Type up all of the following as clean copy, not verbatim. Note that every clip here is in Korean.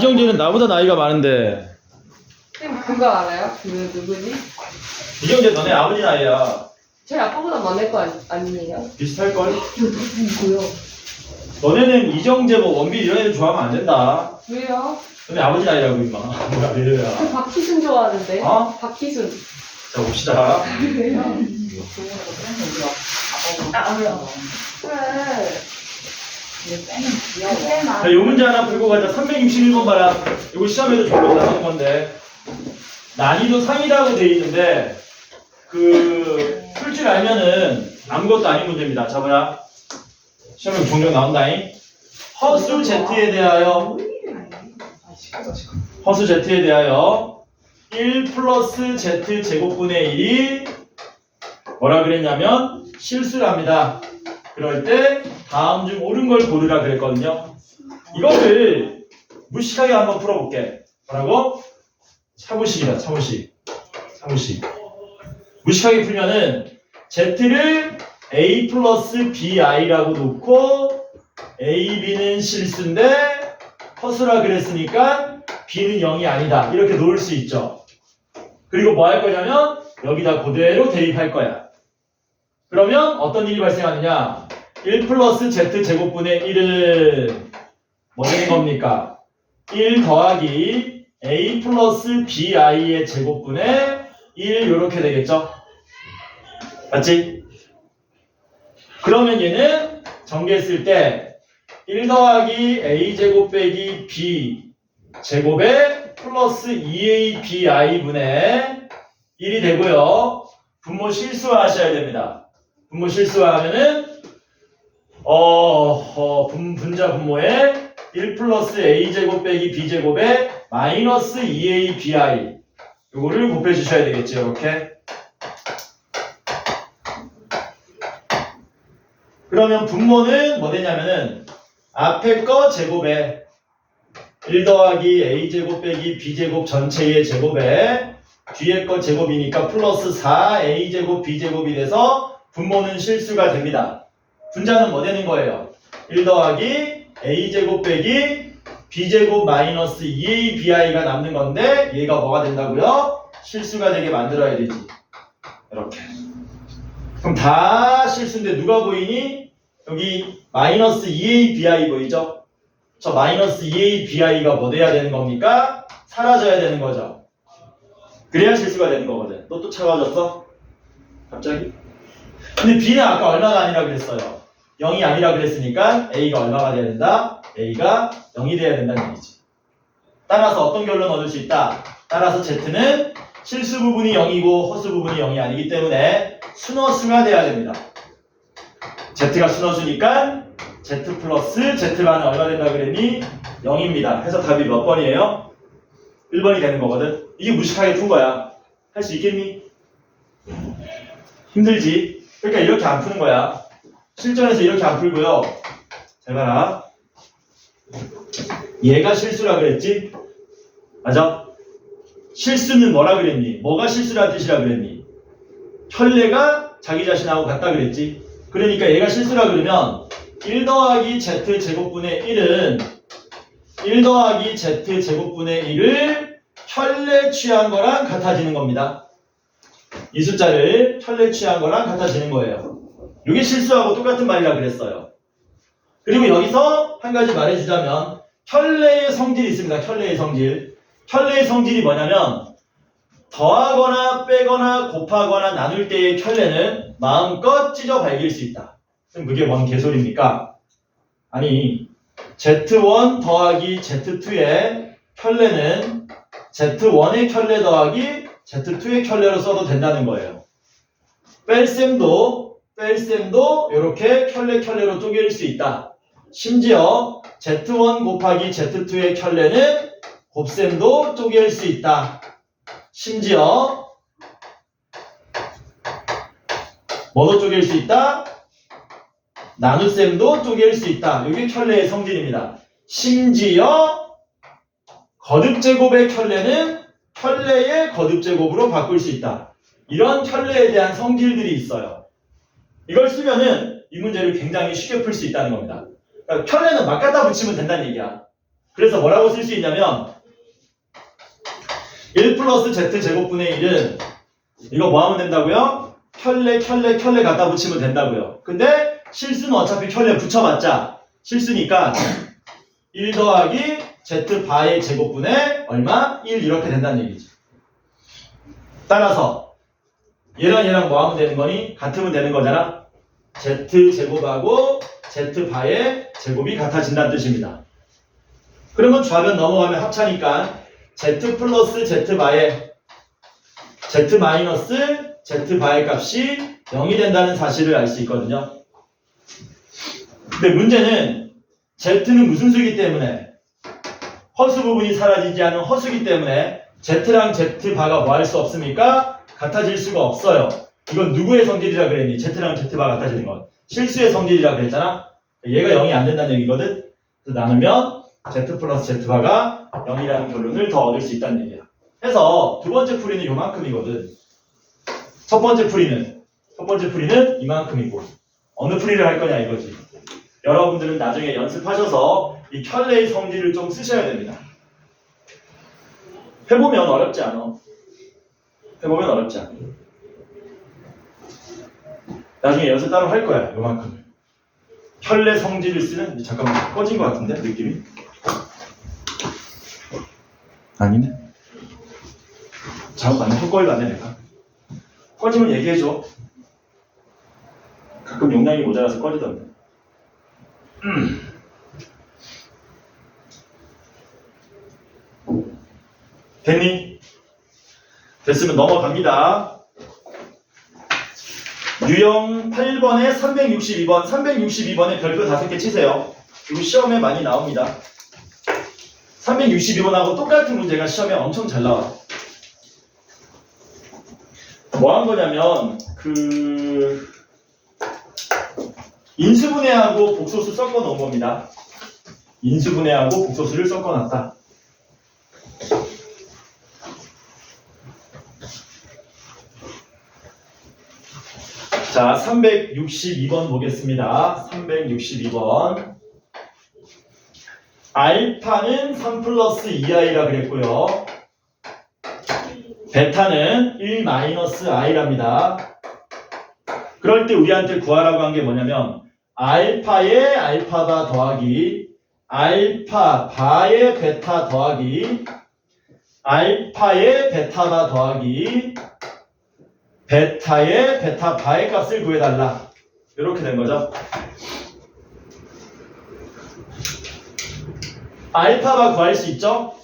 이정재는 나보다 나이가 많은데. 쌤 그거 알아요? 그 누구지? 이정재 너네 아버지 나이야. 저희 아빠보다 많을 거 아니에요? 비슷할걸? 누구요? 너네는 이정재 뭐 원빈 이런 애들 좋아하면 안 된다. 왜요? 너네 아버지 나이라고 임마. 뭐야 저 이래야. 박희순 좋아하는데. 어? 박희순. 자 봅시다. 왜요? 아, 어려워. 그래. 자, 요 문제 하나 풀고 가자. 361번 봐라. 이거 시험에도 종종 나오는 건데. 난이도 3이라고 돼 있는데, 풀 줄 알면은 아무것도 아닌 문제입니다. 자, 뭐야. 시험에 종종 나온다잉. 허수 Z에 대하여, 허수 Z에 대하여 1 플러스 Z 제곱분의 1이 뭐라 그랬냐면 실수랍니다. 그럴 때 다음 중 옳은 걸 고르라 그랬거든요. 이거를 무식하게 한번 풀어볼게. 뭐라고? 차무식이다. 차무식. 무식하게 풀면은 Z를 A 플러스 BI라고 놓고 A, B는 실수인데 허수라 그랬으니까 B는 0이 아니다. 이렇게 놓을 수 있죠. 그리고 뭐 할 거냐면 여기다 그대로 대입할 거야. 그러면 어떤 일이 발생하느냐? 1 플러스 Z 제곱분의 1은 뭐 되는 겁니까? 1 더하기 A 플러스 BI의 제곱분의 1 이렇게 되겠죠? 맞지? 그러면 얘는 전개했을 때 1 더하기 A 제곱 빼기 B 제곱에 플러스 2ABI 분의 1이 되고요. 분모 실수화하셔야 됩니다. 분모 실수화하면은 분자 분모에 1 플러스 A 제곱 빼기 B 제곱에 마이너스 2ABI 요거를 곱해 주셔야 되겠죠. 이렇게. 그러면 분모는 뭐 되냐면은 앞에 거 제곱에 1 더하기 A 제곱 빼기 B 제곱 전체의 제곱에 뒤에 거 제곱이니까 플러스 4A 제곱 B 제곱이 돼서 분모는 실수가 됩니다. 분자는 뭐 되는 거예요? 1 더하기 A 제곱 빼기 B 제곱 마이너스 2ABI가 남는 건데 얘가 뭐가 된다고요? 실수가 되게 만들어야 되지. 이렇게. 그럼 다 실수인데 누가 보이니? 여기 마이너스 2ABI 보이죠? 저 마이너스 2ABI가 뭐 돼야 되는 겁니까? 사라져야 되는 거죠. 그래야 실수가 되는 거거든. 너 또 차가워졌어? 갑자기? 근데 B는 아까 얼마가 아니라 그랬어요. 0이 아니라 그랬으니까 A가 얼마가 돼야 된다? A가 0이 돼야 된다는 얘기지. 따라서 어떤 결론 얻을 수 있다? 따라서 Z는 실수 부분이 0이고 허수 부분이 0이 아니기 때문에 순허수가 돼야 됩니다. Z가 순허수니까 Z 플러스 Z반은 얼마 된다 그랬니? 0입니다. 해서 답이 몇 번이에요? 1번이 되는 거거든. 이게 무식하게 푼 거야. 할 수 있겠니? 힘들지. 그러니까 이렇게 안 푸는 거야. 실전에서 이렇게 안 풀고요. 잘 봐라. 얘가 실수라 그랬지? 맞아? 실수는 뭐라 그랬니? 뭐가 실수라는 뜻이라 그랬니? 혈례가 자기 자신하고 같다 그랬지? 그러니까 얘가 실수라 그러면 1 더하기 Z 제곱분의 1은 1 더하기 Z 제곱분의 1을 혈례 취한 거랑 같아지는 겁니다. 이 숫자를 혈례 취한 거랑 같아지는 거예요. 이게 실수하고 똑같은 말이라 그랬어요. 그리고 여기서 한 가지 말해주자면 혈례의 성질이 있습니다. 혈례의 성질. 혈례의 성질이 뭐냐면 더하거나 빼거나 곱하거나 나눌 때의 혈례는 마음껏 찢어 밝힐 수 있다. 그럼 그게 뭔 개소리입니까? 아니 Z1 더하기 Z2의 혈례는 Z1의 혈례 더하기 Z2의 혈례로 써도 된다는 거예요. 뺄셈도 이렇게 혈례로 쪼갤 수 있다. 심지어 Z1 곱하기 Z2의 혈례는 곱셈도 쪼갤 수 있다. 심지어 뭐도 쪼갤 수 있다? 나눗셈도 쪼갤 수 있다. 이게 혈례의 성질입니다. 심지어 거듭제곱의 혈례는 혈례의 거듭제곱으로 바꿀 수 있다. 이런 혈례에 대한 성질들이 있어요. 이걸 쓰면은 이 문제를 굉장히 쉽게 풀 수 있다는 겁니다. 그러니까 혈례는 막 갖다 붙이면 된다는 얘기야. 그래서 뭐라고 쓸 수 있냐면 1 플러스 z 제곱분의 1은 이거 뭐 하면 된다고요? 켤레 갖다 붙이면 된다고요. 근데 실수는 어차피 켤레 붙여봤자 실수니까 1 더하기 z 바의 제곱분의 얼마? 1 이렇게 된다는 얘기지. 따라서 얘랑 뭐 하면 되는 거니? 같으면 되는 거잖아. z 제곱하고 z 바의 제곱이 같아진다는 뜻입니다. 그러면 좌변 넘어가면 합차니까 z 플러스 z 바의 z 마이너스 z 바의 값이 0이 된다는 사실을 알 수 있거든요. 근데 문제는 z는 무슨 수이기 때문에 허수 부분이 사라지지 않은 허수기 때문에 z랑 z 바가 뭐 할 수 없습니까? 같아질 수가 없어요. 이건 누구의 성질이라 그랬니? z랑 z 바가 같아지는 건 실수의 성질이라 그랬잖아. 얘가 0이 안 된다는 얘기거든. 그래서 나누면 z 플러스 z 바가 0이라는 결론을 더 얻을 수 있다는 얘기야. 해서 두 번째 풀이는 요만큼이거든. 첫 번째 풀이는 이만큼이고 어느 풀이를 할 거냐 이거지. 여러분들은 나중에 연습하셔서 이 켤레의 성질을 좀 쓰셔야 됩니다. 해보면 어렵지 않아. 나중에 연습 따로 할 거야. 요만큼. 켤레 성질을 쓰는 잠깐만 꺼진 것 같은데 느낌이? 아니네. 잠깐만 헛걸렸네 내가. 꺼지면 얘기해줘. 가끔 용량이 모자라서 꺼지던데. 됐니? 됐으면 넘어갑니다. 유형 8번에 362번에 별표 5개 치세요. 이거 시험에 많이 나옵니다. 362번하고 똑같은 문제가 시험에 엄청 잘 나와요. 뭐 한 거냐면 인수분해하고 복소수 섞어 놓은 겁니다. 인수분해하고 복소수를 섞어 놨다. 자, 362번 보겠습니다. 362번. 알파는 3 플러스 2i라 그랬고요. 베타는 1 마이너스 i랍니다. 그럴 때 우리한테 구하라고 한 게 뭐냐면 알파의 알파바 더하기 알파 바의 베타 더하기 알파의 베타바 더하기 베타의 베타 바의 값을 구해달라. 이렇게 된 거죠. 알파바 구할 수 있죠?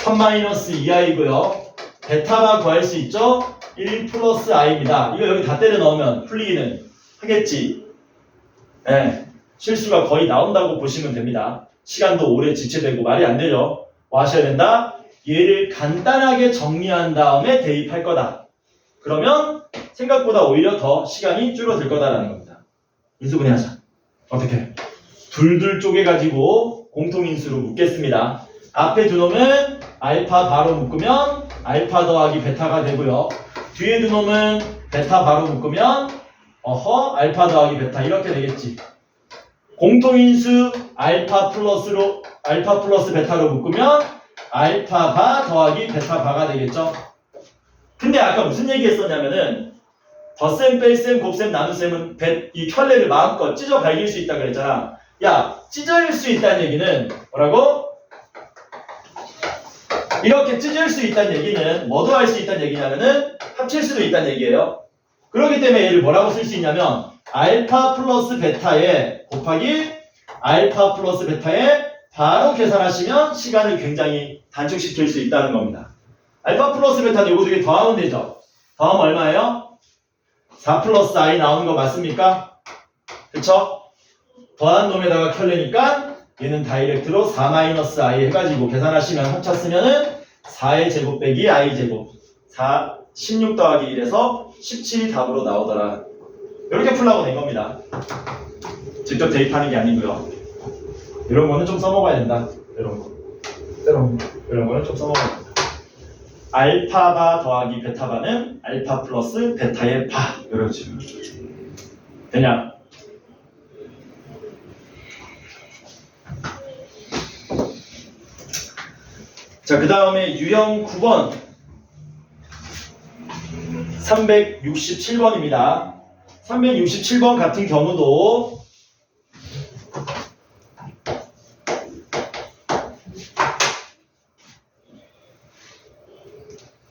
3-2i고요. 베타바 구할 수 있죠? 1 플러스 i입니다. 이거 여기 다 때려 넣으면 풀리기는 하겠지. 네, 실수가 거의 나온다고 보시면 됩니다. 시간도 오래 지체되고 말이 안 되죠. 뭐 하셔야 된다? 얘를 간단하게 정리한 다음에 대입할 거다. 그러면 생각보다 오히려 더 시간이 줄어들 거다라는 겁니다. 인수분해하자. 어떻게? 둘둘 쪼개가지고 공통인수로 묶겠습니다. 앞에 두 놈은 알파 바로 묶으면 알파 더하기 베타가 되고요. 뒤에 두 놈은 베타 바로 묶으면 알파 더하기 베타 이렇게 되겠지. 공통인수 알파 플러스 베타로 묶으면 알파 바 더하기 베타 바가 되겠죠. 근데 아까 무슨 얘기 했었냐면은 덧셈, 뺄셈, 곱셈, 나눗셈은 이 켤레를 마음껏 찢어 발길 수 있다 그랬잖아. 야, 찢어질 수 있다는 얘기는 뭐라고? 이렇게 찢을 수 있다는 얘기는 뭐도 할 수 있다는 얘기냐면은 합칠 수도 있다는 얘기예요. 그렇기 때문에 얘를 뭐라고 쓸 수 있냐면 알파 플러스 베타에 곱하기 알파 플러스 베타에 바로 계산하시면 시간을 굉장히 단축시킬 수 있다는 겁니다. 알파 플러스 베타는 요거 두 개 더하면 되죠. 더하면 얼마예요? 4 플러스 i 나오는 거 맞습니까? 그쵸? 더한 놈에다가 켤레니까 얘는 다이렉트로 4 마이너스 i 해가지고 계산하시면 합쳤으면은 4의 제곱 빼기 i 제곱 16 더하기 1에서 17이 답으로 나오더라. 이렇게 풀라고 된 겁니다. 직접 대입하는 게 아니고요. 이런 거는 좀 써먹어야 된다. 이런 거는 좀 써먹어야 된다. 알파바 더하기 베타바는 알파 플러스 베타의 바. 이렇지. 되냐? 자, 그 다음에 유형 9번 367번입니다. 367번 같은 경우도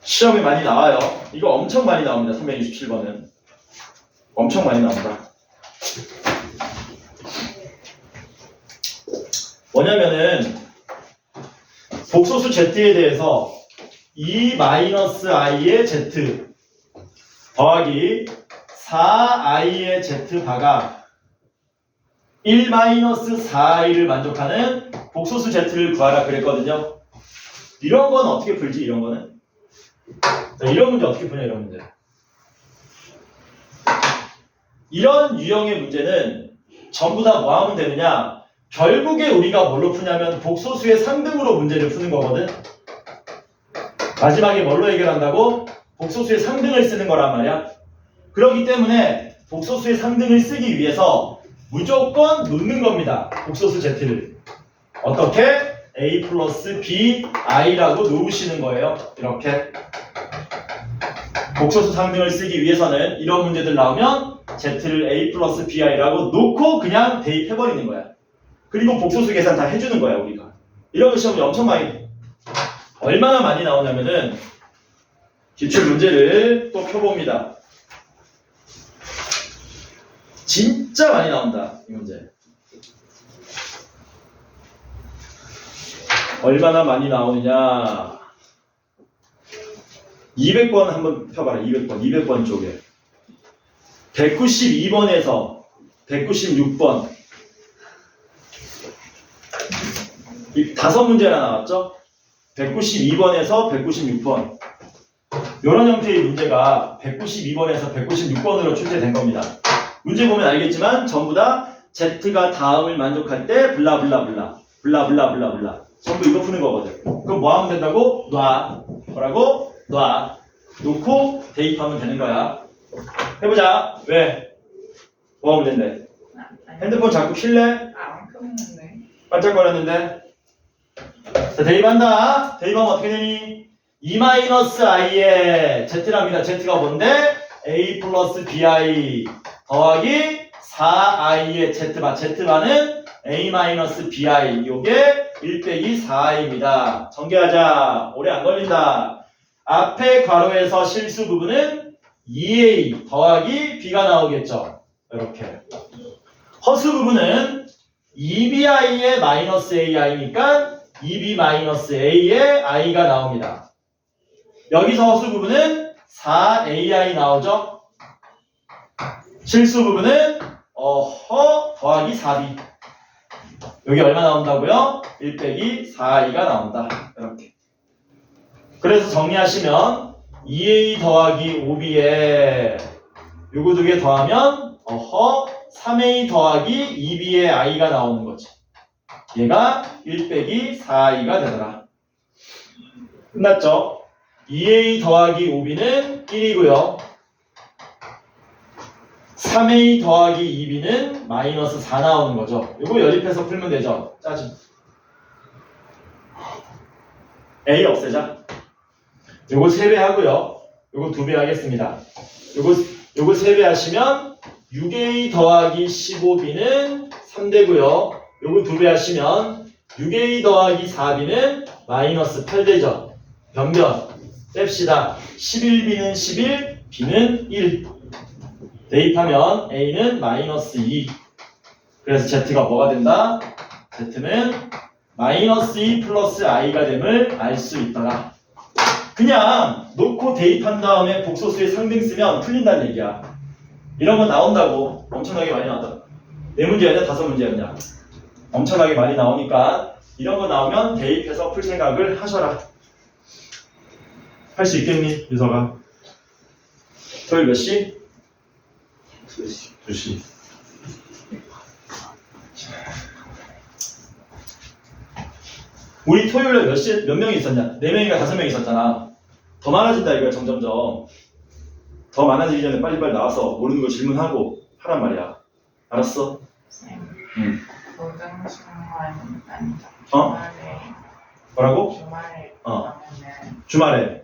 시험에 많이 나와요. 이거 엄청 많이 나옵니다. 367번은 엄청 많이 나옵니다. 뭐냐면은 복소수 z에 대해서 2-i의 z 더하기 4i의 z바가 1-4i를 만족하는 복소수 z를 구하라 그랬거든요. 이런 건 어떻게 풀지? 이런 거는? 자, 이런 문제 어떻게 푸냐? 이런 문제. 이런 유형의 문제는 전부 다 뭐 하면 되느냐? 결국에 우리가 뭘로 푸냐면 복소수의 상등으로 문제를 푸는 거거든. 마지막에 뭘로 해결한다고? 복소수의 상등을 쓰는 거란 말이야. 그렇기 때문에 복소수의 상등을 쓰기 위해서 무조건 놓는 겁니다. 복소수 z를. 어떻게? a 플러스 b i라고 놓으시는 거예요. 이렇게. 복소수 상등을 쓰기 위해서는 이런 문제들 나오면 z를 a 플러스 bi라고 놓고 그냥 대입해버리는 거야. 그리고 복소수 계산 다 해주는 거야, 우리가. 이런 거 시험이 엄청 많이, 얼마나 많이 나오냐면은, 기출 문제를 또 펴봅니다. 진짜 많이 나온다, 이 문제. 얼마나 많이 나오느냐. 200번 한번 펴봐라, 200번 쪽에. 192번에서 196번. 이 5문제나 나왔죠? 192번에서 196번. 이런 형태의 문제가 192번에서 196번으로 출제된 겁니다. 문제 보면 알겠지만 전부 다 Z가 다음을 만족할 때 블라블라블라 블라블라블라블라 전부 이거 푸는 거거든. 그럼 뭐 하면 된다고? 놔. 뭐라고? 놔. 놓고 대입하면 되는 거야. 해보자. 왜? 뭐 하면 된대? 핸드폰 자꾸 킬래? 안 켰는데. 반짝거렸는데. 자, 대입한다. 대입하면 어떻게 되니? 2-i의 z랍니다. z가 뭔데? a 플러스 bi 더하기 4i의 z바. z바는 a-bi. 요게 1 빼기 4i입니다. 전개하자. 오래 안 걸린다. 앞에 괄호에서 실수 부분은 2a 더하기 b가 나오겠죠. 이렇게. 허수 부분은 2bi의 마이너스 ai니까 2b 마이너스 a의 i가 나옵니다. 여기서 허수 부분은 4ai 나오죠. 실수 부분은 허 더하기 4b. 여기 얼마 나온다고요? 1 빼기 4i가 나온다. 이렇게. 그래서 정리하시면 2a 더하기 5b에 요거 두 개 더하면 3a 더하기 2b의 i가 나오는 거지. 얘가 1 빼기 4i가 되더라. 끝났죠? 2a 더하기 5b는 1이고요. 3a 더하기 2b는 마이너스 4 나오는 거죠. 이거 연립해서 풀면 되죠. 짜증. a 없애자. 요거 3배 하고요. 요거 2배 하겠습니다. 요거 3배 하시면 6a 더하기 15b는 3되고요. 요거 2배 하시면 6a 더하기 4b는 마이너스 8되죠. 변변 뺍시다. 11b는 11, b는 1. 대입하면 a는 마이너스 2. 그래서 z가 뭐가 된다? z는 마이너스 2 플러스 i가 됨을 알 수 있더라. 그냥 놓고 대입한 다음에 복소수의 상등 쓰면 풀린다는 얘기야. 이런 거 나온다고. 엄청나게 많이 나온다. 4문제였냐? 5문제였냐? 엄청나게 많이 나오니까 이런 거 나오면 대입해서 풀 생각을 하셔라. 할 수 있겠니? 유서가. 토요일 몇 시? 2시. 2시. 우리 토요일에 몇 명이 있었냐? 4명인가 5명이 있었잖아. 더 많아진다 이거야. 점점점. 더 많아지기 전에 빨리빨리 나와서 모르는 거 질문하고 하란 말이야. 알았어? 쌤, 응. 고등식물 아니다. 어? 주말에 뭐라고? 주말에 어. 가면은 주말에.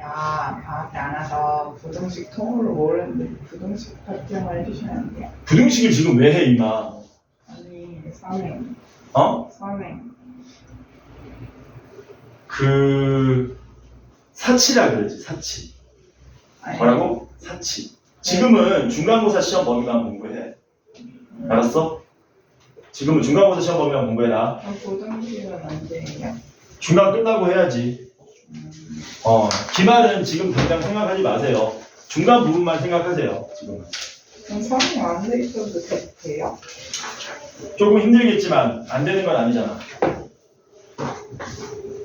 야 방학때 안 와서 부등식 통으로 모르는데 부등식 설명을 해주시면 안 돼요? 부등식을 지금 왜 해, 임마? 아니 선행 어? 선행 사치라 그러지, 사치. 아니, 뭐라고? 사치. 지금은 중간고사 시험 범위만 공부해. 알았어? 지금은 중간고사 시험 범위만 공부해라. 부등식은 언제예요? 중간 끝나고 해야지. 기말은 지금 당장 생각하지 마세요. 중간 부분만 생각하세요, 지금은. 그럼 선행 안 돼 있어도 돼요? 조금 힘들겠지만 안 되는 건 아니잖아.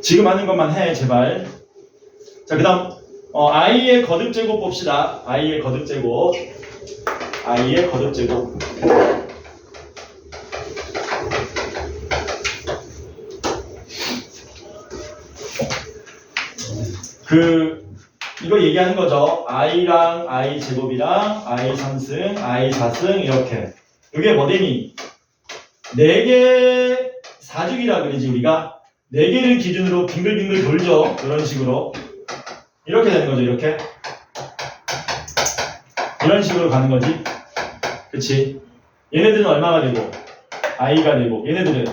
지금 하는 것만 해, 제발. 자, 그 다음 i의 거듭제곱 봅시다. i의 거듭제곱. i의 거듭제곱. 이거 얘기하는 거죠. i랑 i 제곱이랑 i 3승, i 4승 이렇게. 이게 뭐되니? 4개 사주기라 그러지 우리가. 4개를 기준으로 빙글빙글 돌죠. 이런 식으로. 이렇게 되는 거죠. 이렇게. 이런 식으로 가는 거지. 그치? 얘네들은 얼마가 되고 i가 되고 얘네들은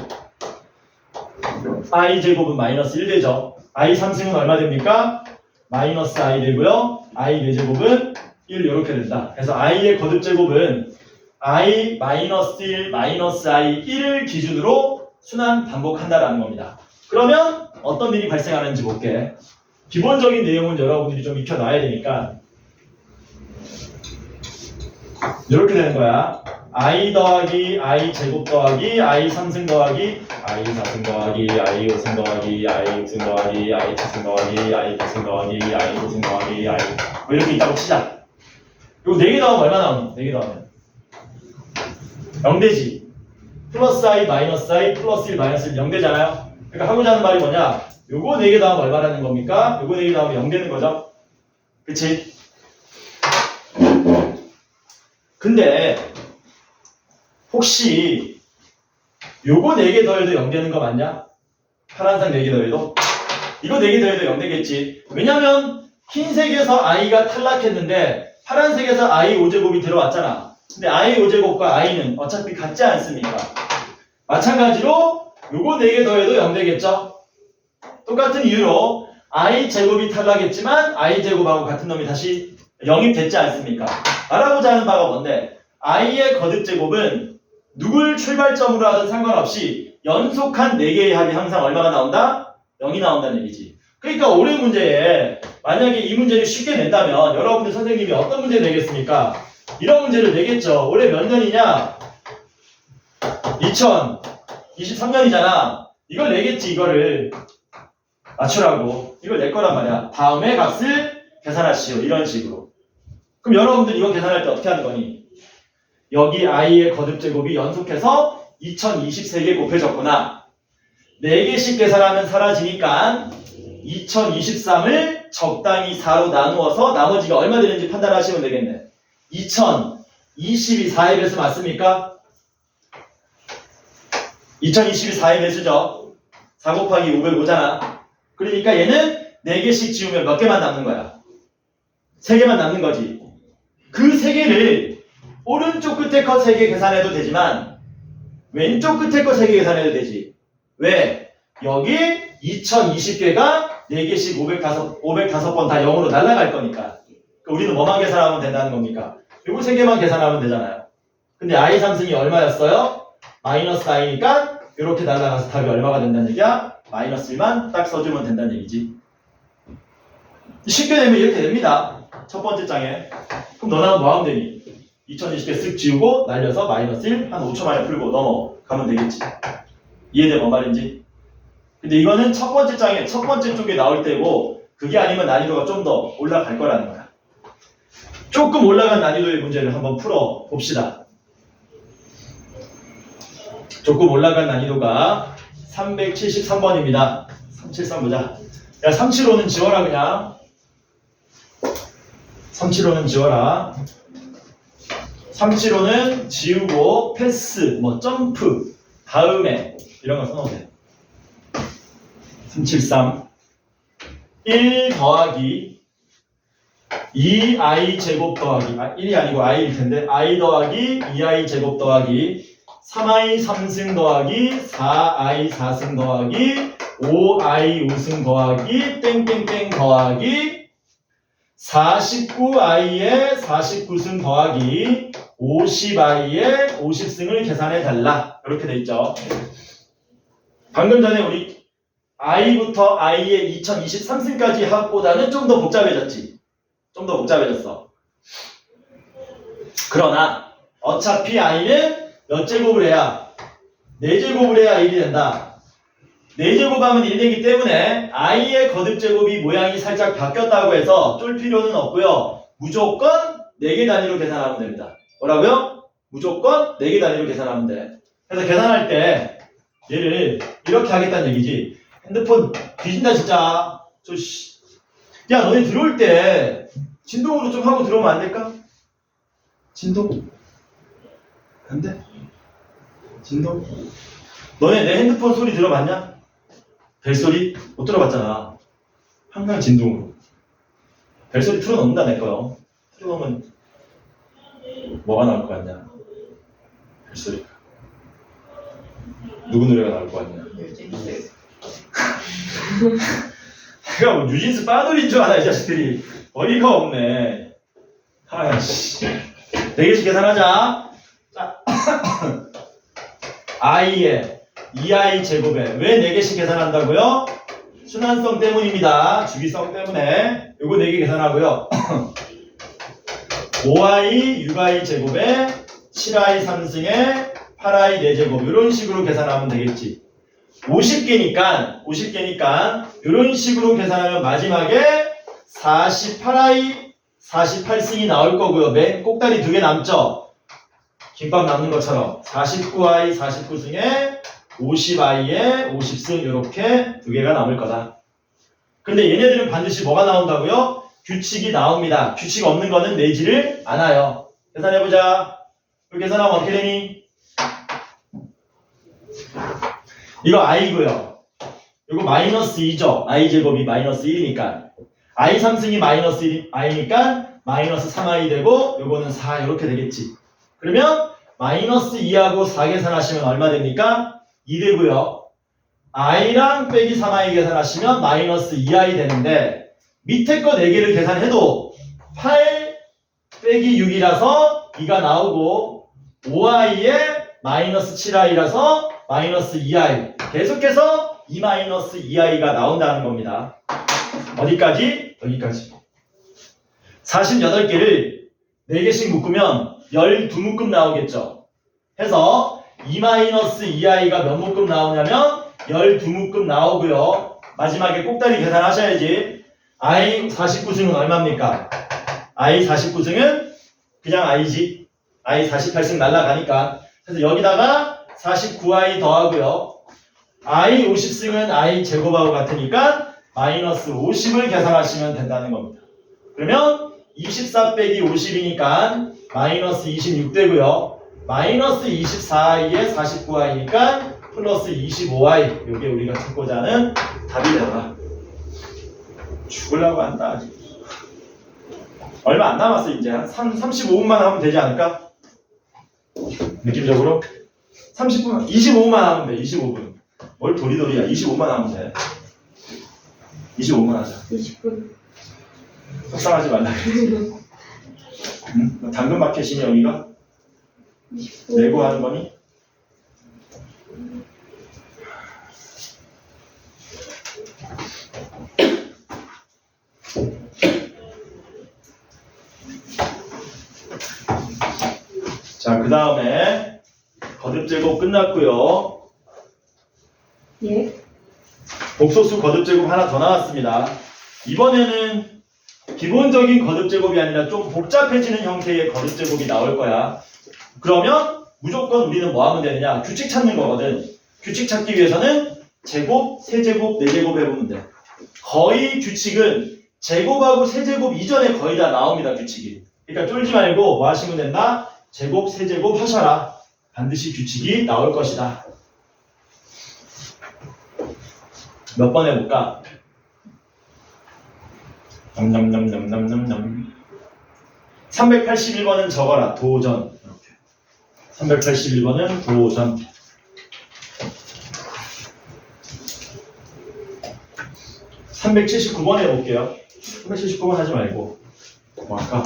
i 제곱은 마이너스 1 되죠. i 3승은 얼마 됩니까? 마이너스 i 되고요. i 4제곱은 1 이렇게 된다. 그래서 i의 거듭제곱은 i 마이너스 1 마이너스 i 1을 기준으로 순환 반복한다라는 겁니다. 그러면 어떤 일이 발생하는지 볼게. 기본적인 내용은 여러분들이 좀 익혀놔야 되니까 이렇게 되는 거야. i 더하기 i 제곱 더하기 i 3승 더하기 i 4승 더하기 i 5승 더하기 i 6승 더하기 i 7승 더하기 i 8승 더하기 i 9승 더하기 i 뭐 이렇게 있다고 치자. 이거 4개 더하면 얼마 나오니? 4개 더하면 0되지. 플러스 i 마이너스 i 플러스 1 마이너스 1 0되잖아요. 그러니까 하고자 하는 말이 뭐냐? 요거 4개 더하면 얼마라는 겁니까? 요거 4개 더하면 0 되는 거죠. 그치? 근데 혹시 요거 4개 더해도 0 되는 거 맞냐? 파란색 4개 더해도? 이거 4개 더해도 0 되겠지. 왜냐면 흰색에서 i가 탈락했는데 파란색에서 i 5제곱이 들어왔잖아. 근데 i 5제곱과 i는 어차피 같지 않습니까? 마찬가지로 요거 4개 더해도 0 되겠죠? 똑같은 이유로 i 제곱이 탈락했지만 i 제곱하고 같은 놈이 다시 영입됐지 않습니까? 말하고자 하는 바가 뭔데? i의 거듭제곱은 누굴 출발점으로 하든 상관없이 연속한 4개의 합이 항상 얼마가 나온다? 0이 나온다는 얘기지. 그러니까 올해 문제에 만약에 이 문제를 쉽게 낸다면 여러분들 선생님이 어떤 문제 내겠습니까? 이런 문제를 내겠죠. 올해 몇 년이냐? 2023년이잖아. 이걸 내겠지. 이거를 맞추라고. 이걸 낼 거란 말이야. 다음에 값을 계산하시오. 이런 식으로. 그럼 여러분들 이거 계산할 때 어떻게 하는 거니? 여기 i의 거듭제곱이 연속해서 2023개 곱해졌구나. 4개씩 계산하면 사라지니까 2023을 적당히 4로 나누어서 나머지가 얼마 되는지 판단하시면 되겠네. 2022 4의 배수 맞습니까? 2022 4의 배수죠. 4 곱하기 505잖아. 그러니까 얘는 4개씩 지우면 몇 개만 남는 거야? 3개만 남는 거지. 그 3개를 오른쪽 끝에 거 3개 계산해도 되지만 왼쪽 끝에 거 3개 계산해도 되지. 왜? 여기 2020개가 4개씩 505번 다 0으로 날아갈 거니까. 우리는 뭐만 계산하면 된다는 겁니까? 요거 3개만 계산하면 되잖아요. 근데 i 3승이 얼마였어요? 마이너스 i니까 이렇게 날아가서 답이 얼마가 된다는 얘기야? 마이너스 1만 딱 써주면 된다는 얘기지. 쉽게 되면 이렇게 됩니다. 첫 번째 장에. 그럼 너는 뭐 하면 되니? 2020개 쓱 지우고 날려서 마이너스 1 한 5초 만에 풀고 넘어가면 되겠지. 이해돼 뭔 말인지? 근데 이거는 첫 번째 장에 첫 번째 쪽에 나올 때고 그게 아니면 난이도가 좀 더 올라갈 거라는 거야. 조금 올라간 난이도의 문제를 한번 풀어 봅시다. 조금 올라간 난이도가 373번입니다. 373 보자. 야 375는 지워라 그냥. 375는 지워라. 375는 지우고 패스, 뭐 점프, 다음에 이런 거 써놓으면 돼. 373 1 더하기 2i 제곱 더하기 1이 아니고 i일 텐데 i 더하기 2i 제곱 더하기 3i 3승 더하기 4i 4승 더하기 5i 5승 더하기 땡땡땡 더하기 49i의 49승 더하기 50i의 50승을 계산해 달라. 이렇게 돼 있죠. 방금 전에 우리 i부터 i의 2023승까지 합보다는 좀 더 복잡해졌지. 좀 더 복잡해졌어. 그러나 어차피 i는 몇 제곱을 해야 4제곱을 해야 1이 된다. 4제곱하면 1이기 때문에 i의 거듭제곱이 모양이 살짝 바뀌었다고 해서 쫄 필요는 없고요. 무조건 4개 단위로 계산하면 됩니다. 뭐라고요? 무조건 4개 단위로 계산하면 돼. 그래서 계산할 때 얘를 이렇게 하겠다는 얘기지. 핸드폰 뒤진다 진짜. 야 너네 들어올 때 진동으로 좀 하고 들어오면 안 될까? 진동? 안 돼? 진동? 너네 내 핸드폰 소리 들어봤냐? 벨소리? 못 들어봤잖아. 항상 진동으로. 벨소리 틀어놓는다 내 거요. 틀어놓으면 뭐가 나올 것 같냐? 벨소리. 누구 노래가 나올 것 같냐? 뉴진스. 내가 뭐 뉴진스 빠돌인 줄 알아 이 자식들이. 어이가 없네. 아이씨. 4개씩 계산하자. 자, i의 2i 제곱에 왜 4개씩 계산한다고요? 순환성 때문입니다. 주기성 때문에. 요거 4개 계산하고요. 5i 6i 제곱에 7i 3승에 8i 4제곱 이런 식으로 계산하면 되겠지. 50개니까 이런 식으로 계산하면 마지막에 48i 48승이 나올 거고요. 맨 꼭다리 2개 남죠? 김밥 남는 것처럼 49i 49승에 50i에 50승 이렇게 2개가 남을 거다. 근데 얘네들은 반드시 뭐가 나온다고요? 규칙이 나옵니다. 규칙 없는 거는 내지를 않아요. 계산해보자. 이거 계산하면 어떻게 되니? 이거 i고요. 이거 마이너스 2죠. i 제곱이 마이너스 1이니까. i 3승이 마이너스 1, i니까 마이너스 3i 되고 요거는 4 이렇게 되겠지. 그러면 마이너스 2하고 4 계산하시면 얼마 됩니까? 2 되고요. i랑 빼기 3i 계산하시면 마이너스 2i 되는데 밑에 거 4개를 계산해도 8 빼기 6이라서 2가 나오고 5i에 마이너스 7i라서 마이너스 2i 계속해서 2 마이너스 2i가 나온다는 겁니다. 어디까지? 여기까지. 48개를 4개씩 묶으면 12묶음 나오겠죠. 해서 2 마이너스 2i가 몇 묶음 나오냐면 12묶음 나오고요. 마지막에 꼭다리 계산하셔야지. i 49승은 얼마입니까? i 49승은 그냥 i지. i 48승 날라가니까. 그래서 여기다가 49i 더하고요. i 50승은 i 제곱하고 같으니까 마이너스 50을 계산하시면 된다는 겁니다. 그러면 24 빼기 50이니까 마이너스 26 되고요. 마이너스 24i에 49i니까 플러스 25i. 이게 우리가 찾고자 하는 답이 되더라. 죽으려고 한다 아직. 얼마 안 남았어 이제. 한 35분만 하면 되지 않을까? 느낌적으로? 30분, 25분만 하면 돼. 25분. 뭘 도리도리야. 25분만 하면 돼. 25분만 하자. 20분. 속상하지 말라 그랬지. 응? 당근마켓이니 여기가? 20분. 내고 하는 거니? 자, 그 다음에 거듭제곱 끝났고요. 예. 복소수 거듭제곱 하나 더 나왔습니다. 이번에는 기본적인 거듭제곱이 아니라 좀 복잡해지는 형태의 거듭제곱이 나올 거야. 그러면 무조건 우리는 뭐 하면 되느냐? 규칙 찾는 거거든. 규칙 찾기 위해서는 제곱, 세제곱, 네제곱 해보면 돼. 거의 규칙은 제곱하고 세제곱 이전에 거의 다 나옵니다. 규칙이. 그러니까 쫄지 말고 뭐 하시면 된다? 제곱, 세제곱 하셔라. 반드시 규칙이 나올 것이다. 몇 번 해볼까? 넘넘넘넘넘넘넘 381번은 적어라. 도전. 이렇게. 381번은 도전. 379번 해볼게요. 379번 하지 말고 뭐 할까?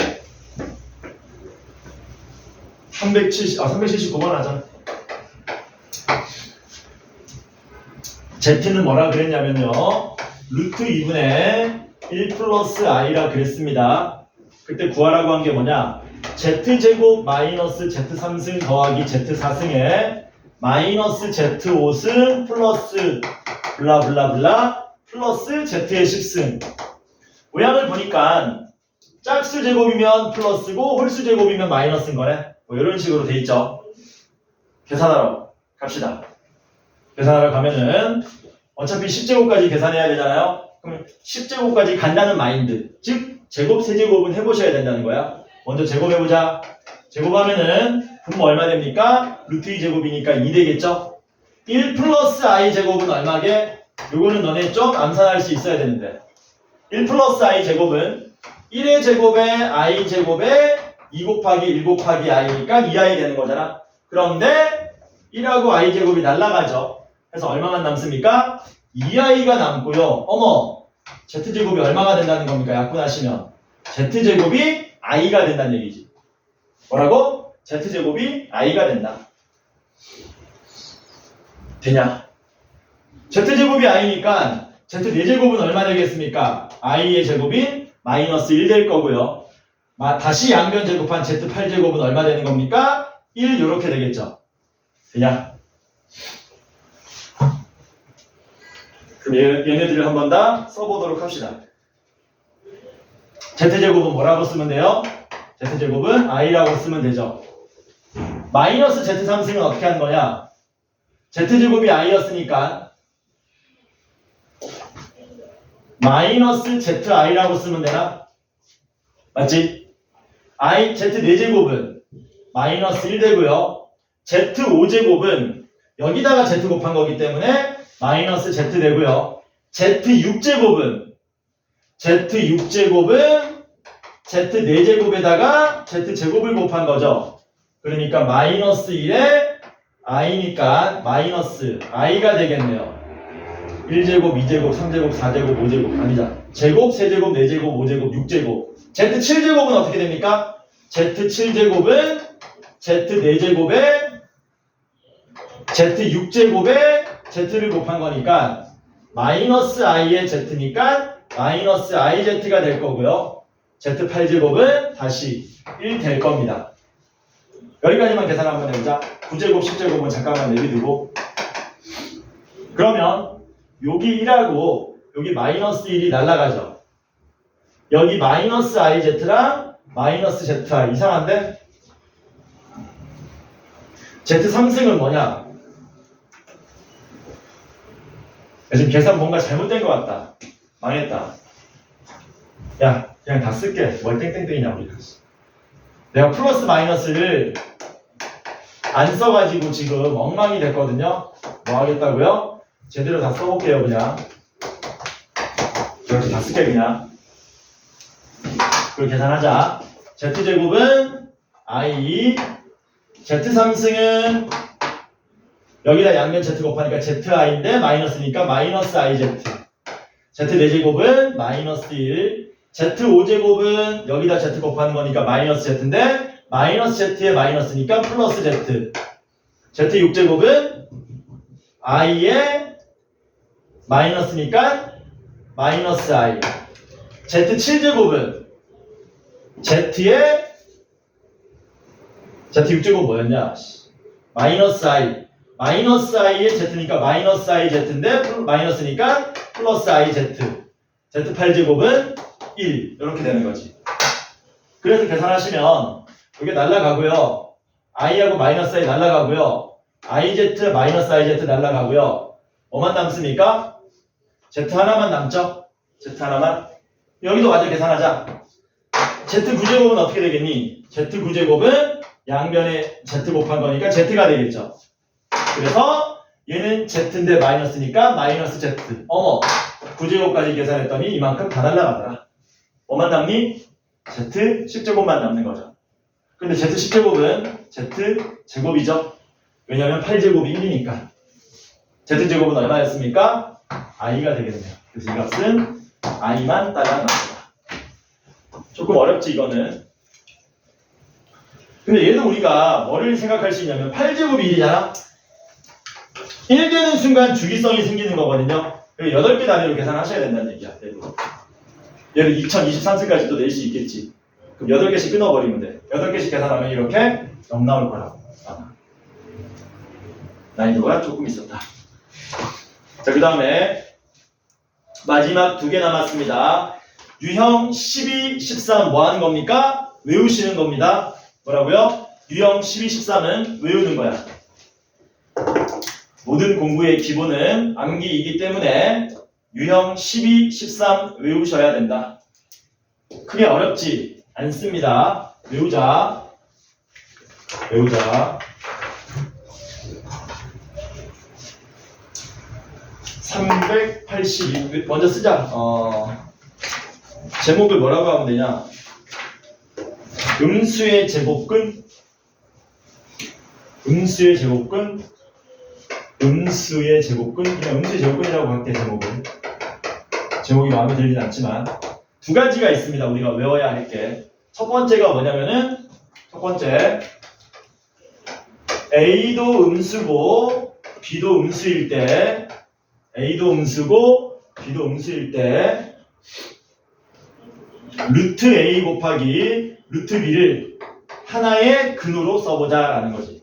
379번 하자. Z는 뭐라 그랬냐면요. 루트 2분의 1 플러스 i라 그랬습니다. 그때 구하라고 한 게 뭐냐? z제곱 마이너스 z3승 더하기 z4승에 마이너스 z5승 플러스 블라블라블라 플러스 z의 10승. 모양을 보니까 짝수 제곱이면 플러스고 홀수 제곱이면 마이너스인 거네. 뭐 이런 식으로 돼 있죠. 계산하러 갑시다. 계산하러 가면은 어차피 10제곱까지 계산해야 되잖아요. 그럼 10제곱까지 간다는 마인드. 즉 제곱 세제곱은 해보셔야 된다는 거야. 먼저 제곱해보자. 제곱하면은 분모 얼마 됩니까? 루트 2제곱이니까 2 되겠죠? 1 플러스 i 제곱은 얼마게? 요거는 너네 좀 암산할 수 있어야 되는데 1 플러스 i 제곱은 1의 제곱에 i 제곱에 2 곱하기 1 곱하기 i니까 2i 되는 거잖아. 그런데 1하고 i 제곱이 날라가죠. 그래서 얼마만 남습니까? 2i가 남고요. 어머, z제곱이 얼마가 된다는 겁니까? 약분하시면 z제곱이 i가 된다는 얘기지. 뭐라고? z제곱이 i가 된다. 되냐? z제곱이 i니까 z4제곱은 얼마 되겠습니까? i의 제곱이 마이너스 1 될 거고요. 다시 양변 제곱한 z8제곱은 얼마 되는 겁니까? 1 이렇게 되겠죠. 되냐? 그럼 얘네들을 한 번 더 써보도록 합시다. z제곱은 뭐라고 쓰면 돼요? z제곱은 i라고 쓰면 되죠. 마이너스 z3승은 어떻게 하는 거냐? z제곱이 i였으니까 마이너스 zi라고 쓰면 되나? 맞지? z4제곱은 마이너스 1 되고요. z5제곱은 여기다가 z 곱한 거기 때문에 마이너스 z 되고요. z6제곱은 z4제곱에다가 z제곱을 곱한 거죠. 그러니까 마이너스 1에 i니까 마이너스 i가 되겠네요. 1제곱, 2제곱, 3제곱, 4제곱, 5제곱 아니다. 제곱, 세제곱, 4제곱, 5제곱, 6제곱. z7제곱은 어떻게 됩니까? z7제곱은 z4제곱에 z6제곱에 z를 곱한 거니까 마이너스 i의 z니까 마이너스 iz가 될 거고요. z8제곱은 다시 1 될 겁니다. 여기까지만 계산 한번 해보자. 9제곱, 10제곱은 잠깐만 내비두고 그러면 여기 1하고 여기 마이너스 1이 날라가죠. 여기 마이너스 iz랑 마이너스 zi 이상한데? z3승은 뭐냐? 지금 계산 뭔가 잘못된 것 같다. 망했다. 야, 그냥 다 쓸게. 뭘 땡땡땡이냐고. 내가 플러스 마이너스를 안 써가지고 지금 엉망이 됐거든요. 뭐 하겠다고요? 제대로 다 써볼게요, 그냥. 이렇게 다 쓸게, 그냥. 그걸 계산하자. z제곱은 i, z3승은 여기다 양면 z 곱하니까 zi인데 마이너스니까 마이너스 iz. z4제곱은 마이너스 1. z5제곱은 여기다 z 곱하는 거니까 마이너스 z인데 마이너스 z에 마이너스니까 플러스 z. z6제곱은 i에 마이너스니까 마이너스 i. z7제곱은 z에 z6제곱 뭐였냐? 마이너스 i. 마이너스 i에 z니까 마이너스 i z인데 마이너스니까 플러스 i z. z8제곱은 1 이렇게 되는 거지. 그래서 계산하시면 이게 날라가고요. i하고 마이너스 i 날라가고요. iz 마이너스 iz 날라가고요. 뭐만 남습니까? z 하나만 남죠? z 하나만. 여기도 마저 계산하자. z9제곱은 어떻게 되겠니? z9제곱은 양변에 z 곱한 거니까 z가 되겠죠. 그래서 얘는 z인데 마이너스니까 마이너스 z. 어머, 9제곱까지 계산했더니 이만큼 다 날라가더라. 뭐만 남니? z 10제곱만 남는 거죠. 근데 z 10제곱은 z 제곱이죠. 왜냐면 8제곱이 1이니까. z 제곱은 얼마였습니까? i가 되겠네요. 그래서 이 값은 i만 따라 나옵니다. 조금 어렵지 이거는. 근데 얘도 우리가 뭐를 생각할 수 있냐면 8제곱이 1이잖아. 1 되는 순간 주기성이 생기는 거거든요. 그리고 8개 단위로 계산하셔야 된다는 얘기야. 얘를 2023세까지도 낼 수 있겠지. 그럼 8개씩 끊어버리면 돼. 8개씩 계산하면 이렇게 0 나올 거라고. 난이도가 조금 있었다. 자, 그 다음에 마지막 2개 남았습니다. 유형 12, 13 뭐 하는 겁니까? 외우시는 겁니다. 뭐라고요? 유형 12, 13은 외우는 거야. 모든 공부의 기본은 암기이기 때문에 유형 12, 13 외우셔야 된다. 크게 어렵지 않습니다. 외우자. 382 먼저 쓰자. 제목을 뭐라고 하면 되냐? 음수의 제곱근, 그냥 음수의 제곱근이라고 할게. 제목이 마음에 들진 않지만 2가지가 있습니다. 우리가 외워야 할 게. 첫 번째가 뭐냐면은 첫 번째 A도 음수고 B도 음수일 때 A도 음수고 B도 음수일 때 루트 A 곱하기 루트 B를 하나의 근으로 써보자 라는 거지.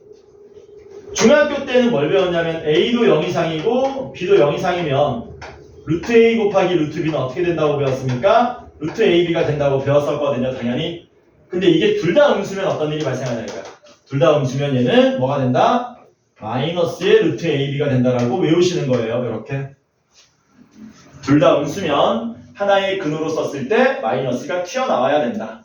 중학교 때는 뭘 배웠냐면 A도 0 이상이고 B도 0 이상이면 루트 A 곱하기 루트 B는 어떻게 된다고 배웠습니까? 루트 AB가 된다고 배웠었거든요, 당연히. 근데 이게 둘 다 음수면 어떤 일이 발생하냐니까. 둘 다 음수면 얘는 뭐가 된다? 마이너스의 루트 AB가 된다라고 외우시는 거예요, 이렇게. 둘 다 음수면 하나의 근으로 썼을 때 마이너스가 튀어나와야 된다.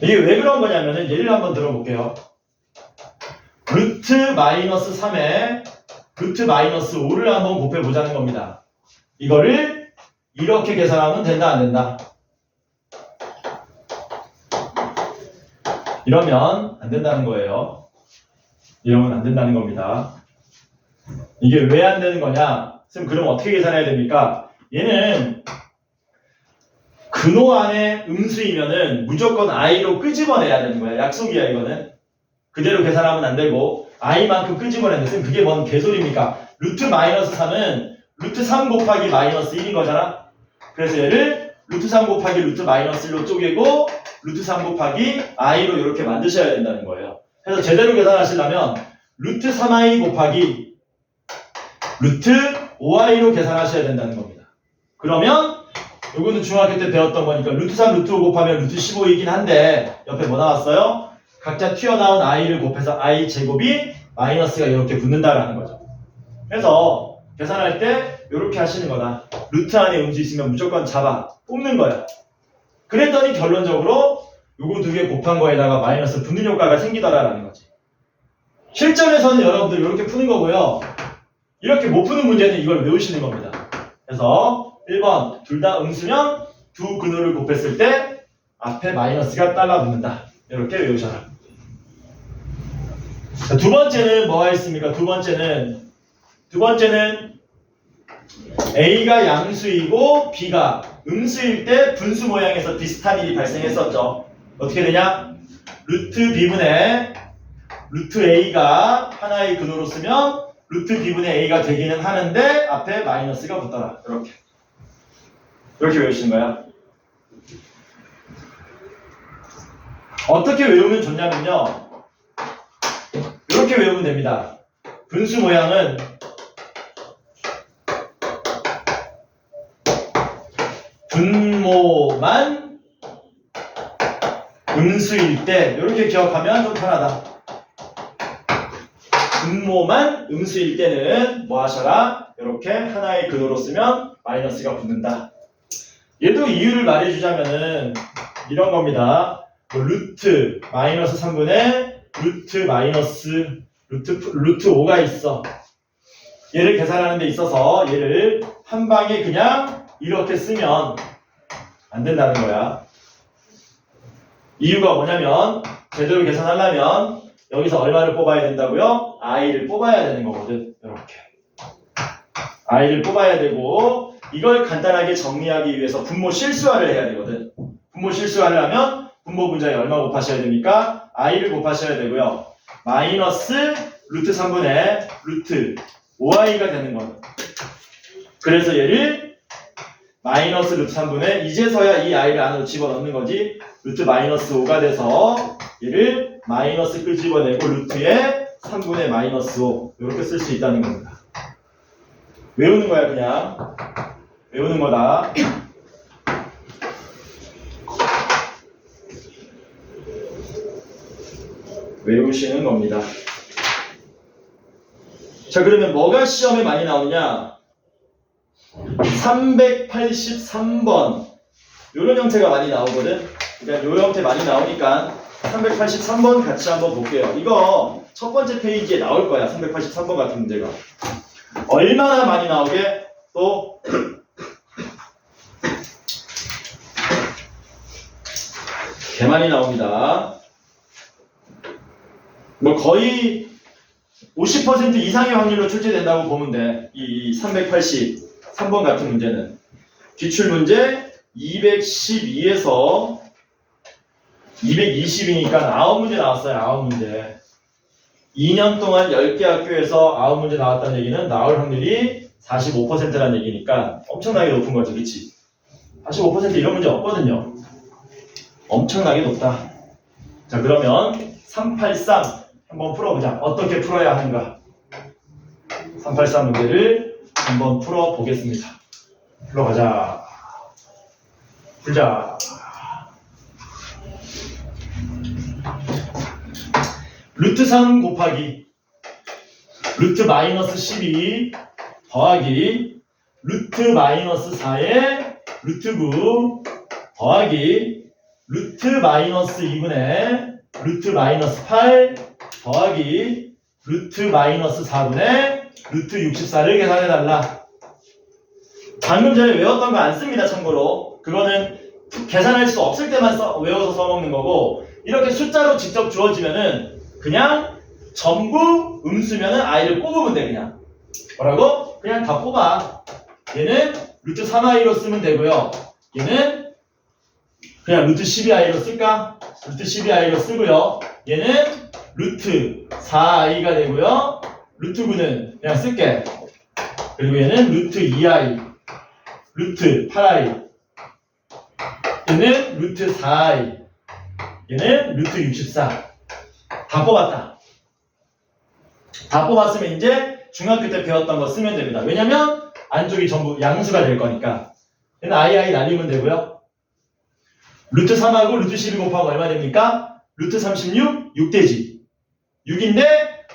이게 왜 그런 거냐면은 예를 한번 들어볼게요. 루트 마이너스 3에 루트 마이너스 5를 한번 곱해보자는 겁니다. 이거를 이렇게 계산하면 된다, 안 된다? 이러면 안 된다는 거예요. 이러면 안 된다는 겁니다. 이게 왜 안 되는 거냐? 선생님, 그럼 어떻게 계산해야 됩니까? 얘는 근호 안에 음수이면은 무조건 i로 끄집어내야 되는 거야. 약속이야, 이거는. 그대로 계산하면 안 되고 i만큼 끄집어내는데 선생님, 그게 뭔 개소리입니까? 루트 마이너스 3은 루트 3 곱하기 마이너스 1인 거잖아. 그래서 얘를 루트 3 곱하기 루트 마이너스 1로 쪼개고 루트 3 곱하기 i로 이렇게 만드셔야 된다는 거예요. 그래서 제대로 계산하시려면 루트 3i 곱하기 루트 5i로 계산하셔야 된다는 겁니다. 그러면 요거는 중학교 때 배웠던 거니까 루트 3 루트 5 곱하면 루트 15이긴 한데 옆에 뭐 나왔어요? 각자 튀어나온 i를 곱해서 i 제곱이 마이너스가 이렇게 붙는다라는 거죠. 그래서 계산할 때 이렇게 하시는 거다. 루트 안에 음수 있으면 무조건 잡아 뽑는 거야. 그랬더니 결론적으로 요거 2개 곱한 거에다가 마이너스 붙는 효과가 생기더라라는 거지. 실전에서는 여러분들 이렇게 푸는 거고요. 이렇게 못 푸는 문제는 이걸 외우시는 겁니다. 그래서 1번 둘 다 음수면 두 근호를 곱했을 때 앞에 마이너스가 따라 붙는다. 이렇게 외우셔라. 자, 두 번째는 뭐가 있습니까? 두 번째는 A가 양수이고 B가 음수일 때 분수 모양에서 비슷한 일이 발생했었죠. 어떻게 되냐? 루트 B분의 루트 A가 하나의 근호로 쓰면 루트 B분의 A가 되기는 하는데 앞에 마이너스가 붙더라. 이렇게 외우시는 거야. 어떻게 외우면 좋냐면요. 이렇게 외우면 됩니다. 분수 모양은 분모만 음수일 때 이렇게 기억하면 좀 편하다. 분모만 음수일 때는 뭐 하셔라? 이렇게 하나의 근호로 쓰면 마이너스가 붙는다. 얘도 이유를 말해주자면은 이런 겁니다. 루트 마이너스 3분의 루트 마이너스 루트 5가 있어. 얘를 계산하는 데 있어서 얘를 한 방에 그냥 이렇게 쓰면 안 된다는 거야. 이유가 뭐냐면 제대로 계산하려면 여기서 얼마를 뽑아야 된다고요? i를 뽑아야 되는 거거든. 이렇게 i를 뽑아야 되고 이걸 간단하게 정리하기 위해서 분모 실수화를 해야 되거든. 분모 실수화를 하면 분모 분자에 얼마 곱하셔야 됩니까? i를 곱하셔야 되고요. 마이너스 루트 3분의 루트 5i가 되는 거예요. 그래서 얘를 마이너스 루트 3분의 이제서야 이 i를 안으로 집어넣는 거지. 루트 마이너스 5가 돼서 얘를 마이너스 끄집어내고 루트에 3분의 마이너스 5 이렇게 쓸 수 있다는 겁니다. 외우는 거야 그냥. 외우는 거다. 외우시는 겁니다. 자, 그러면 뭐가 시험에 많이 나오냐? 383번. 이런 형태가 많이 나오거든. 그러니까 이 형태 많이 나오니까 383번 같이 한번 볼게요. 이거 첫 번째 페이지에 나올 거야. 383번 같은 문제가. 얼마나 많이 나오게? 또 개 많이 나옵니다. 뭐 거의 50% 이상의 확률로 출제된다고 보면 돼. 이 383번 같은 문제는. 기출문제 212에서 220이니까 9문제 나왔어요. 9문제. 2년 동안 10개 학교에서 9문제 나왔다는 얘기는 나올 확률이 45%라는 얘기니까 엄청나게 높은 거죠. 그치? 45% 이런 문제 없거든요. 엄청나게 높다. 자, 그러면 383 한번 풀어보자. 어떻게 풀어야 하는가? 383 문제를 한번 풀어보겠습니다. 풀어가자. 풀자. 루트 3 곱하기 루트 마이너스 12 더하기 루트 마이너스 4의 루트 9 더하기 루트 마이너스 2분의 루트 마이너스 8 더하기 루트 마이너스 4분의 루트 64를 계산해달라. 방금 전에 외웠던 거 안 씁니다. 참고로 그거는 계산할 수 없을 때만 외워서 써먹는 거고, 이렇게 숫자로 직접 주어지면은 그냥 전부 음수면은 i를 뽑으면 돼. 그냥 뭐라고? 그냥 다 뽑아. 얘는 루트 3i로 쓰면 되고요. 얘는 그냥 루트 12i로 쓸까? 루트 12i로 쓰고요. 얘는 루트 4i가 되고요. 루트 9는 그냥 쓸게. 그리고 얘는 루트 2i, 루트 8i, 얘는 루트 4i, 얘는 루트 64. 다 뽑았다. 다 뽑았으면 이제 중학교 때 배웠던 거 쓰면 됩니다. 왜냐면 안쪽이 전부 양수가 될 거니까. 얘는 i 날리면 되고요. 루트 3하고 루트 12 곱하면 얼마 됩니까? 루트 36, 6되지. 6인데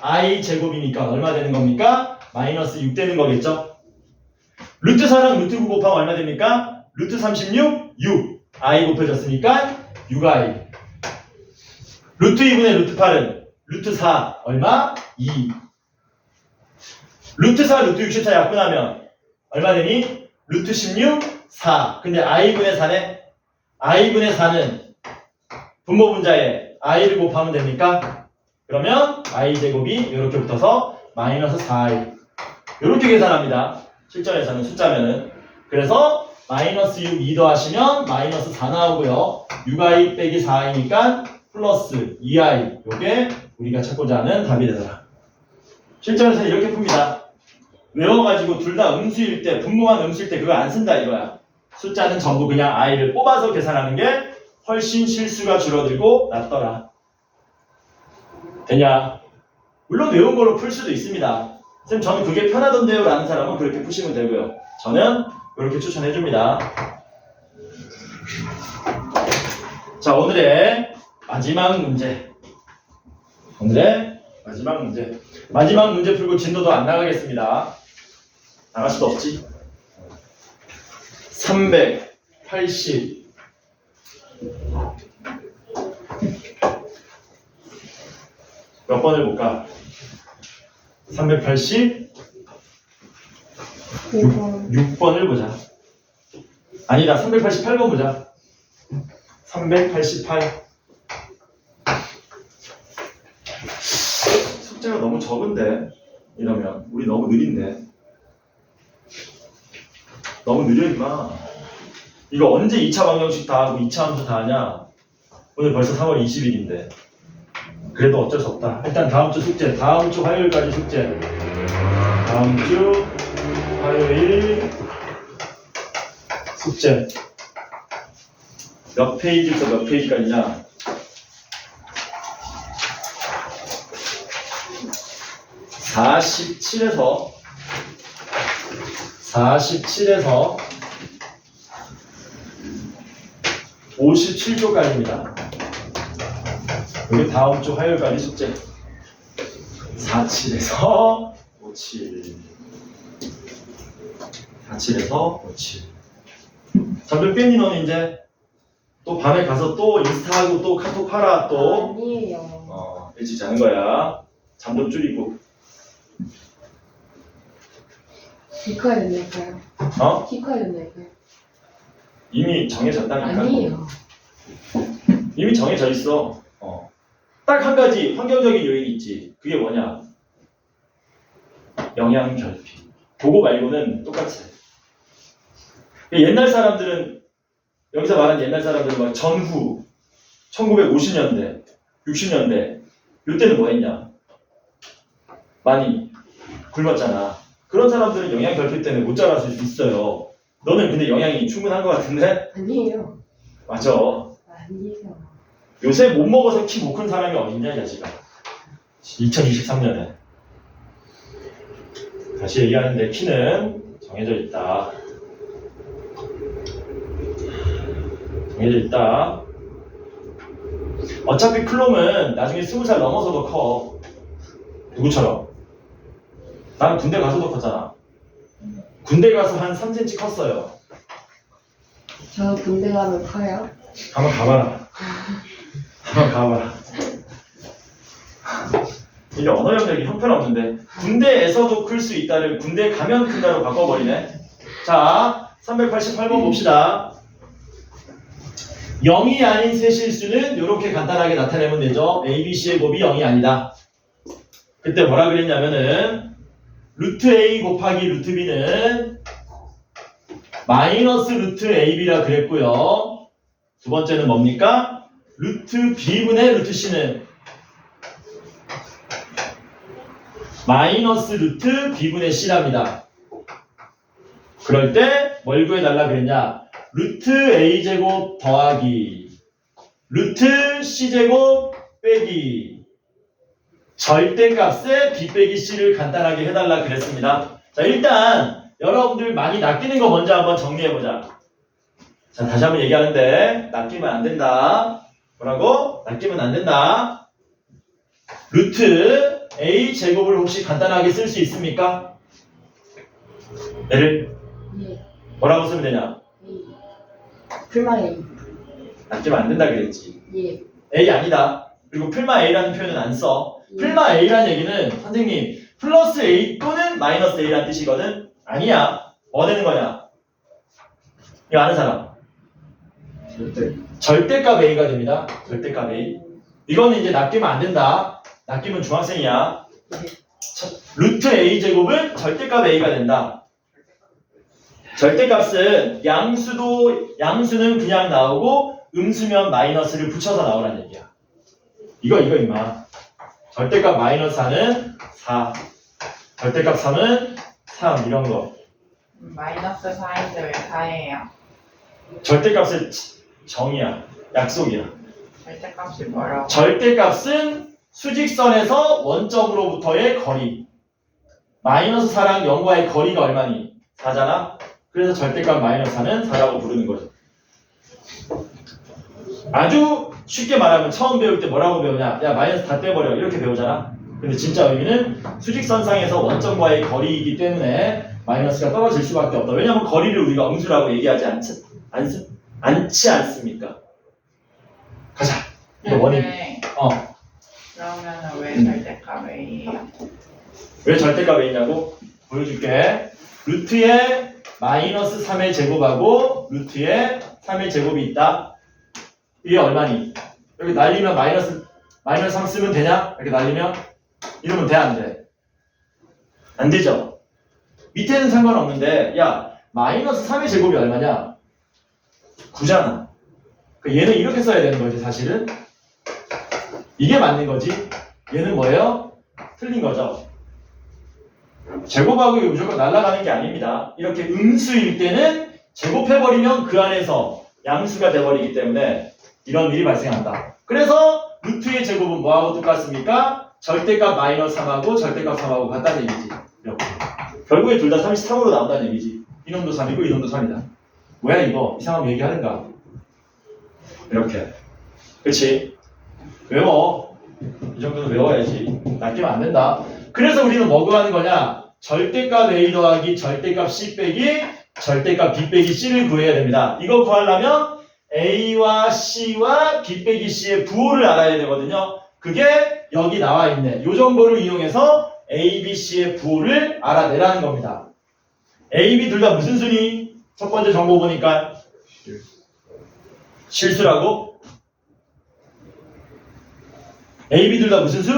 i 제곱이니까 얼마 되는 겁니까? 마이너스 6 되는 거겠죠? 루트 4랑 루트 9 곱하면 얼마 됩니까? 루트 36, 6. i 곱해졌으니까 6i. 루트 2분의 루트 8은 루트 4 얼마? 2. 루트 4, 루트 64 약분하면 얼마 되니? 루트 16, 4. 근데 i분의 4네? i분의 4는 분모 분자에 i를 곱하면 됩니까? 그러면 i 제곱이 이렇게 붙어서 마이너스 4i. 이렇게 계산합니다. 실전에서는 숫자면은. 그래서 마이너스 6, 2 더하시면 마이너스 4 나오고요. 6i 빼기 4i니까 플러스 2i. 요게 우리가 찾고자 하는 답이 되더라. 실전에서는 이렇게 풉니다. 외워가지고 둘 다 음수일 때, 분모만 음수일 때 그거 안 쓴다 이거야. 숫자는 전부 그냥 i를 뽑아서 계산하는 게 훨씬 실수가 줄어들고 낫더라. 되냐? 물론 외운 걸로 풀 수도 있습니다. 선생님 저는 그게 편하던데요 라는 사람은 그렇게 푸시면 되고요. 저는 이렇게 추천해줍니다. 자, 오늘의 마지막 문제. 오늘의 마지막 문제. 마지막 문제 풀고 진도도 안 나가겠습니다. 나갈 수도 없지. 380 몇 번을 볼까? 380 5번. 6번을 보자. 아니다. 388번 보자. 388. 숙제가 너무 적은데 이러면 우리 너무 느린데. 너무 느려 임마. 이거 언제 2차 방정식 다 하고 2차 함수 다 하냐? 오늘 벌써 3월 20일인데. 그래도 어쩔 수 없다. 일단 다음 주 숙제, 다음 주 화요일까지 숙제. 다음 주 화요일 숙제. 몇 페이지부터 몇 페이지까지냐? 47에서 57조까지입니다. 여기 다음 주 화요일까지 숙제. 47에서 57. 47에서 57. 잠들 뺐니 너는 이제? 또 밤에 가서 또 인스타하고 또 카톡 하라 또. 아니에요. 일찍 자는 거야. 잠 좀 줄이고. 기카야 된다니까요. 어? 기카야 된다니까요. 이미 정해졌다니까. 아니에요. 이미 정해져 있어. 딱 한 가지 환경적인 요인이 있지. 그게 뭐냐? 영양 결핍. 그거 말고는 똑같아. 옛날 사람들은 여기서 말하는 옛날 사람들은 막 전후 1950년대, 60년대 이때는 뭐 했냐? 많이 굶었잖아. 그런 사람들은 영양 결핍 때문에 못 자랄 수 있어요. 너는 근데 영양이 충분한 것 같은데? 아니에요. 맞아. 아니에요. 요새 못 먹어서 키 못 큰 사람이 어딨냐, 이 자식아. 2023년에. 다시 얘기하는데 키는 정해져 있다. 정해져 있다. 어차피 클롬은 나중에 20살 넘어서도 커. 누구처럼? 나는 군대 가서도 컸잖아. 군대 가서 한 3cm 컸어요. 저 군대 가면 커요? 한번 가봐라. 한번 가봐라. 이게 언어 영역이 형편없는데 군대에서도 클 수 있다를 군대 가면 큰다로 바꿔버리네. 자, 388번 봅시다. 0이 아닌 세 실수는 이렇게 간단하게 나타내면 되죠. A, B, C의 곱이 0이 아니다. 그때 뭐라 그랬냐면은 루트 A 곱하기 루트 B는 마이너스 루트 AB라 그랬고요. 두 번째는 뭡니까? 루트 B분의 루트 C는 마이너스 루트 B분의 C랍니다. 그럴 때 뭘 구해달라 그랬냐? 루트 A제곱 더하기 루트 C제곱 빼기 절대값에 B 빼기 C를 간단하게 해달라 그랬습니다. 자, 일단 여러분들 많이 낚이는 거 먼저 한번 정리해보자. 자, 다시 한번 얘기하는데 낚이면 안 된다. 뭐라고? 낚이면 안 된다. 루트 A 제곱을 혹시 간단하게 쓸 수 있습니까? 얘를 예. 뭐라고 쓰면 되냐? 풀마 A. 낚이면 안 된다 그랬지. 예. A 아니다. 그리고 풀마 A라는 표현은 안 써. 풀마 A라는 얘기는 선생님 플러스 A 또는 마이너스 A라는 뜻이거든. 아니야. 뭐 되는 거냐? 이거 아는 사람? 절대값 A가 됩니다. 절대값 A. 이거는 이제 낚이면 안 된다. 낚이면 중학생이야. 루트 A 제곱은 절대값 A가 된다. 절대값은 양수는 그냥 나오고 음수면 마이너스를 붙여서 나오라는 얘기야. 이거 임마. 절대값 마이너스 4는 4. 절대값 3은 3 이런 거. 마이너스 4인데 왜 4예요? 절대값의 정의야. 약속이야. 절대값이 뭐라고? 절대값은 수직선에서 원점으로부터의 거리. 마이너스 4랑 0과의 거리가 얼마니? 4잖아? 그래서 절대값 마이너스 4는 4라고 부르는 거죠. 아주 쉽게 말하면 처음 배울 때 뭐라고 배우냐? 야, 마이너스 다 빼버려. 이렇게 배우잖아? 근데 진짜 의미는 수직선상에서 원점과의 거리이기 때문에 마이너스가 떨어질 수밖에 없다. 왜냐면 거리를 우리가 음수라고 얘기하지 않지 않습니까? 가자. 이거 원인. 네. 그러면은 왜 절대값 A예요? 왜 절대값 왜 있냐고? 보여줄게. 루트에 마이너스 3의 제곱하고 루트에 3의 제곱이 있다. 이게 얼마니? 여기 날리면 마이너스 3 쓰면 되냐? 이렇게 날리면? 이러면 돼, 안 돼? 안 되죠? 밑에는 상관없는데, 야, 마이너스 3의 제곱이 얼마냐? 9잖아. 얘는 이렇게 써야 되는 거지, 사실은. 이게 맞는 거지. 얘는 뭐예요? 틀린 거죠. 제곱하고 무조건 날아가는 게 아닙니다. 이렇게 음수일 때는 제곱해버리면 그 안에서 양수가 돼버리기 때문에 이런 일이 발생한다. 그래서 루트의 제곱은 뭐하고 똑같습니까? 절대값 마이너스 3하고 절대값 3하고 같다는 얘기지. 이렇게. 결국에 둘 다 33으로 나온다는 얘기지. 이놈도 3이고 이놈도 3이다. 뭐야 이거? 이상한 거 얘기하는가? 이렇게. 그치? 외워. 이 정도는 외워야지. 낚이면 안 된다. 그래서 우리는 뭐 구하는 거냐? 절대값 A 더하기 절대값 C 빼기 절대값 B 빼기 C를 구해야 됩니다. 이거 구하려면 A와 C와 B 빼기 C의 부호를 알아야 되거든요. 그게 여기 나와 있네. 이 정보를 이용해서 A, B, C의 부호를 알아내라는 겁니다. A, B 둘 다 무슨 순위? 첫 번째 정보 보니까 실수라고? A, B 둘 다 무슨 수?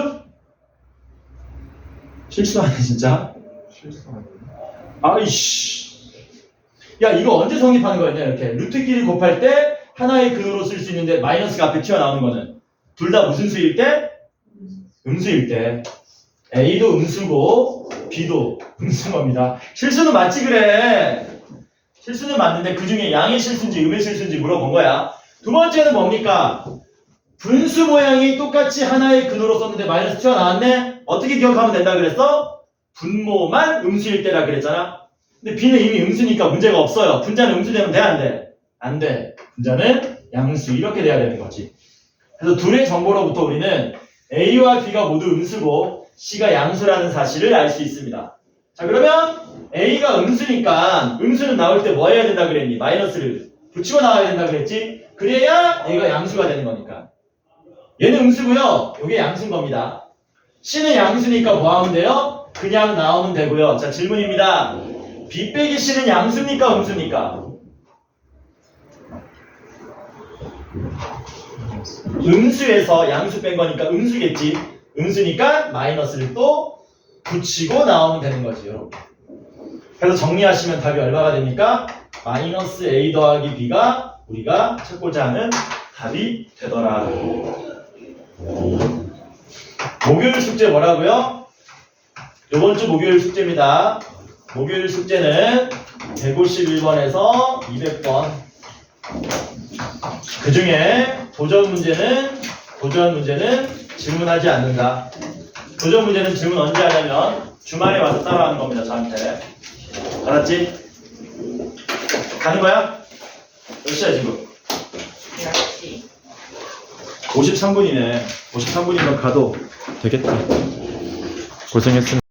실수 아니야 진짜? 실수 아니에요? 아이씨. 야 이거 언제 성립하는 거였냐 이렇게 루트끼리 곱할 때 하나의 근으로 쓸 수 있는데 마이너스가 앞에 튀어나오는 거는 둘 다 무슨 수일 때? 음수일 때. A도 음수고 B도 음수인 겁니다. 실수는 맞지 그래. 실수는 맞는데 그 중에 양의 실수인지 음의 실수인지 물어본 거야. 두 번째는 뭡니까? 분수 모양이 똑같이 하나의 근으로 썼는데 마이너스 튀어나왔네? 어떻게 기억하면 된다 그랬어? 분모만 음수일 때라 그랬잖아. 근데 B는 이미 음수니까 문제가 없어요. 분자는 음수되면 돼, 안 돼? 안 돼. 분자는 양수 이렇게 돼야 되는 거지. 그래서 둘의 정보로부터 우리는 A와 B가 모두 음수고 C가 양수라는 사실을 알 수 있습니다. 자 그러면 A가 음수니까 음수는 나올 때 뭐 해야 된다 그랬니? 마이너스를 붙이고 나와야 된다 그랬지? 그래야 얘가 양수가 되는 거니까. 얘는 음수고요. 이게 양수인 겁니다. C는 양수니까 뭐 하면 돼요? 그냥 나오면 되고요. 자 질문입니다. B 빼기 C는 양수입니까? 음수입니까? 음수에서 양수 뺀 거니까 음수겠지. 음수니까 마이너스를 또 붙이고 나오면 되는 거지 여러분. 그래서 정리하시면 답이 얼마가 됩니까? 마이너스 A 더하기 B가 우리가 찾고자 하는 답이 되더라. 목요일 숙제 뭐라고요? 이번 주 목요일 숙제입니다. 목요일 숙제는 151번에서 200번. 그 중에 도전 문제는 질문하지 않는다. 도전 문제는 질문 언제 하냐면 주말에 와서 따라하는 겁니다. 저한테. 알았지? 가는 거야? 몇 시야 지금? 10시. 53분이네. 53분이면 가도 되겠다. 고생했습니다.